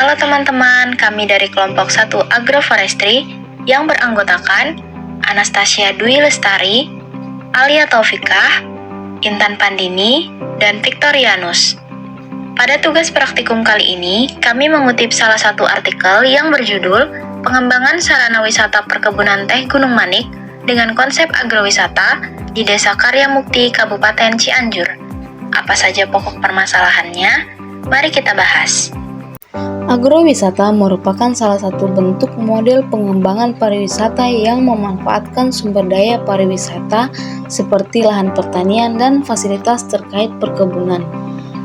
Halo teman-teman, kami dari kelompok 1 Agroforestry yang beranggotakan Anastasia Dwi Lestari, Alia Taufikah, Intan Pandini, dan Victorianus. Pada tugas praktikum kali ini, kami mengutip salah satu artikel yang berjudul Pengembangan Sarana Wisata Perkebunan Teh Gunung Manik dengan konsep agrowisata di Desa Karya Mukti, Kabupaten Cianjur. Apa saja pokok permasalahannya? Mari kita bahas. Agrowisata merupakan salah satu bentuk model pengembangan pariwisata yang memanfaatkan sumber daya pariwisata seperti lahan pertanian dan fasilitas terkait perkebunan.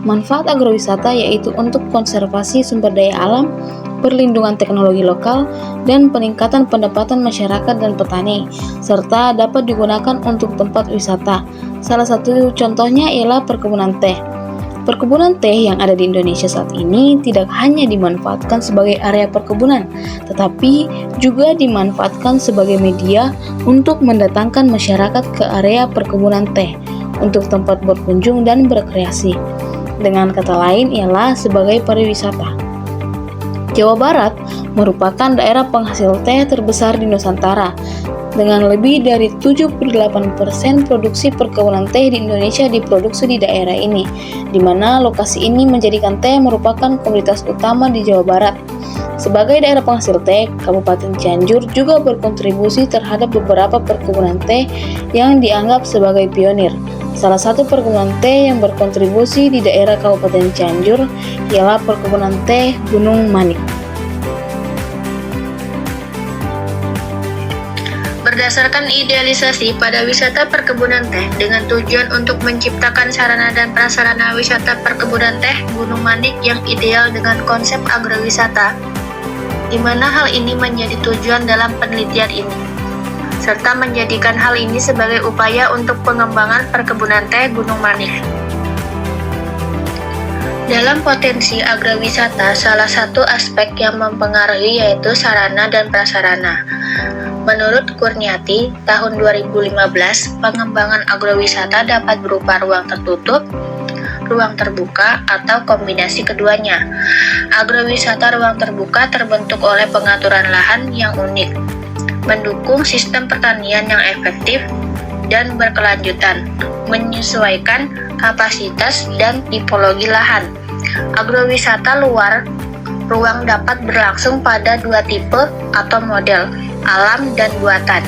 Manfaat agrowisata yaitu untuk konservasi sumber daya alam, perlindungan teknologi lokal, dan peningkatan pendapatan masyarakat dan petani, serta dapat digunakan untuk tempat wisata. Salah satu contohnya ialah perkebunan teh. Perkebunan teh yang ada di Indonesia saat ini tidak hanya dimanfaatkan sebagai area perkebunan, tetapi juga dimanfaatkan sebagai media untuk mendatangkan masyarakat ke area perkebunan teh untuk tempat berkunjung dan berkreasi. Dengan kata lain ialah sebagai pariwisata. Jawa Barat merupakan daerah penghasil teh terbesar di Nusantara. Dengan lebih dari 78% produksi perkebunan teh di Indonesia diproduksi di daerah ini, di mana lokasi ini menjadikan teh merupakan komoditas utama di Jawa Barat. Sebagai daerah penghasil teh, Kabupaten Cianjur juga berkontribusi terhadap beberapa perkebunan teh yang dianggap sebagai pionir. Salah satu perkebunan teh yang berkontribusi di daerah Kabupaten Cianjur ialah perkebunan teh Gunung Manik. Berdasarkan idealisasi pada wisata perkebunan teh dengan tujuan untuk menciptakan sarana dan prasarana wisata perkebunan teh Gunung Manik yang ideal dengan konsep agrowisata, di mana hal ini menjadi tujuan dalam penelitian ini, serta menjadikan hal ini sebagai upaya untuk pengembangan perkebunan teh Gunung Manik. Dalam potensi agrowisata, salah satu aspek yang mempengaruhi yaitu sarana dan prasarana. Menurut Kurniati, tahun 2015, pengembangan agrowisata dapat berupa ruang tertutup, ruang terbuka, atau kombinasi keduanya. Agrowisata ruang terbuka terbentuk oleh pengaturan lahan yang unik, mendukung sistem pertanian yang efektif dan berkelanjutan, menyesuaikan kapasitas dan tipologi lahan. Agrowisata luar ruang dapat berlangsung pada dua tipe atau model, alam dan buatan.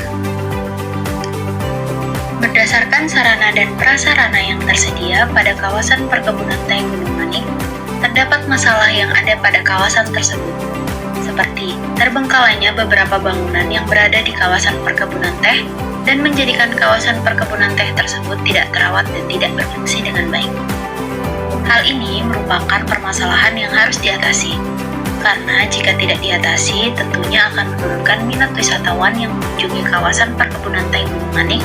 Berdasarkan sarana dan prasarana yang tersedia pada kawasan perkebunan teh Gunung Manik, terdapat masalah yang ada pada kawasan tersebut, seperti terbengkalainya beberapa bangunan yang berada di kawasan perkebunan teh dan menjadikan kawasan perkebunan teh tersebut tidak terawat dan tidak berfungsi dengan baik. Hal ini merupakan permasalahan yang harus diatasi, karena jika tidak diatasi, tentunya akan menurunkan minat wisatawan yang mengunjungi kawasan perkebunan teh Gunung Manik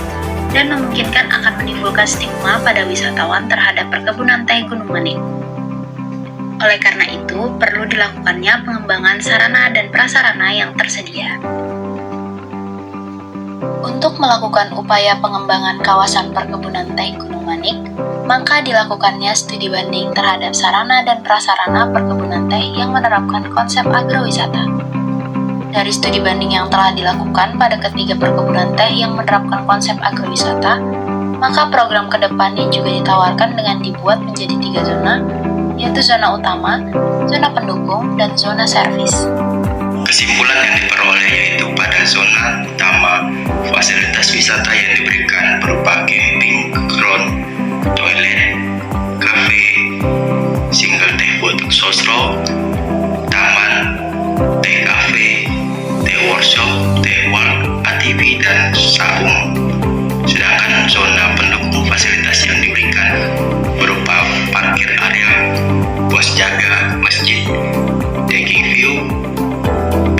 dan memungkinkan akan menimbulkan stigma pada wisatawan terhadap perkebunan teh Gunung Manik. Oleh karena itu, perlu dilakukannya pengembangan sarana dan prasarana yang tersedia. Untuk melakukan upaya pengembangan kawasan perkebunan teh Gunung Manik, maka dilakukannya studi banding terhadap sarana dan prasarana perkebunan teh yang menerapkan konsep agrowisata. Dari studi banding yang telah dilakukan pada ketiga perkebunan teh yang menerapkan konsep agrowisata, maka program kedepannya juga ditawarkan dengan dibuat menjadi 3 zona, yaitu zona utama, zona pendukung, dan zona servis. Kesimpulan yang diperoleh yaitu pada zona utama, fasilitas wisata yang diberikan berupa camping ground, toilet, kafe, single teh booth sosro, taman, teh cafe, teh workshop, teh walk, ATV, dan saung. Sedangkan zona pendukung fasilitas yang diberikan berupa parkir area, pos jaga masjid, decking view,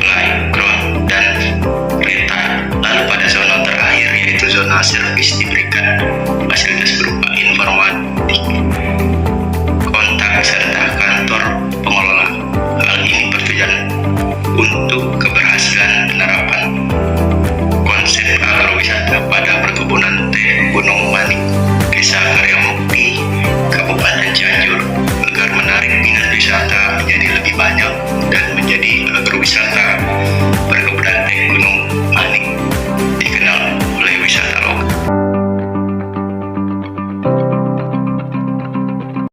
playground, dan kereta. Lalu pada zona terakhir yaitu zona servis diberikan fasilitas berupa informatik, kontak, serta kantor pengelola. Hal ini bertujuan untuk